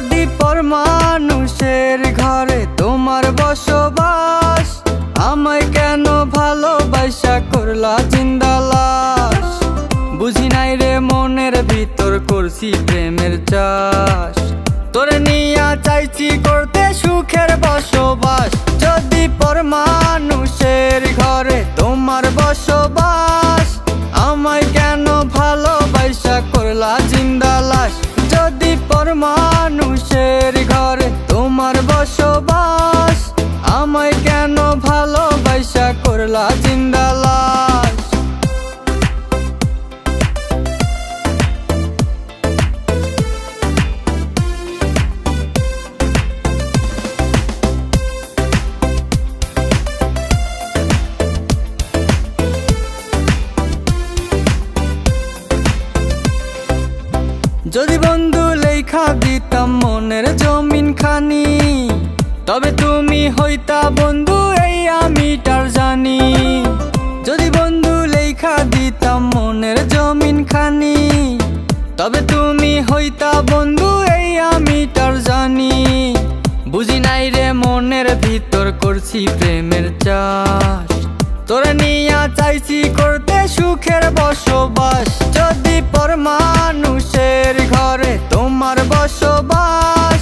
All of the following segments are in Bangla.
যদি পর মানুষের ঘরে তোমার বসবাস, আমায় কেন ভালোবাসা করলা জিন্দা লাশ। বুঝি নাই রে মনের ভিতর করছি প্রেমের চাষ, তোরে নিয়া চাইছি করতে সুখের বসবাস। যদি পর মানুষের ঘরে তোমার বসবাস, আমায় কেন ভালোবাসা করলা জিন্দা লাশ। যদি পর মানুষের ঘরে তোমার বসবাস, আমায় কেন ভালোবাসা করলা জিন্দা লাশ। যদি বন্ধু লেখা দিতাম মনের জমিন খানি, তবে তুমি হইতা বন্ধু এই আমি তার জানি। যদি বন্ধু লেখা দিতাম মনের জমিন খানি, তবে তুমি হইতা বন্ধু এই আমি তার জানি। বুঝি নাই রে মনের ভিতর করছি প্রেমের চাষ, তোরে নিয়া চাইছি করতে সুখের বসবাস। যদি পর মানুষের ঘরে তোমার বসবাস,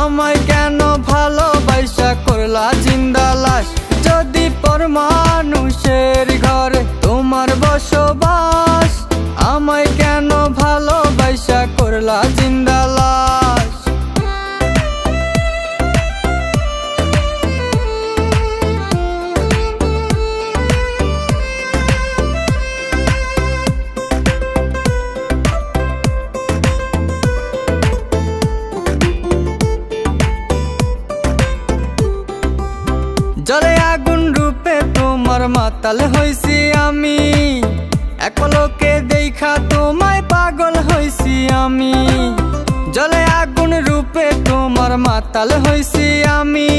আমায় কেন ভালোবাসা করলা জিন্দা লাশ। যদি পর মানুষের ঘরে তোমার বসবাস, আমায় কেন ভালোবাসা করলা জিন্দা লাশ। জলে আগুন রূপে তোমার মাতাল হইছি আমি, এক পলকে দেখা তোমায় পাগল হইছি আমি। জলে আগুন রূপে তোমার মাতাল হইছি আমি,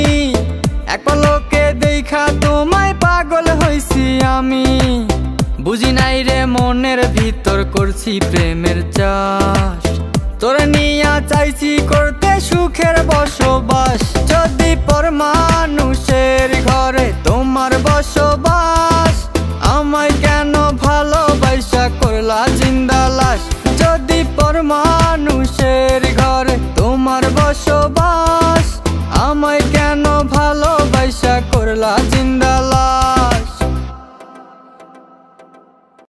এক পলকে দেখা তোমায় পাগল হইছি আমি। বুঝি নাই রে মনের ভিতর করছি প্রেমের চাষ, তোরে নিয়া চাইছি করতে সুখের বসবাস। যদি পর মানুষের ঘরে তোমার বসবাস, আমায় কেন ভালোবাসা করলা জিন্দা লাশ। যদি পর মানুষের ঘরে তোমার বসবাস, আমায় কেন ভালোবাসা করলা জিন্দা লাশ।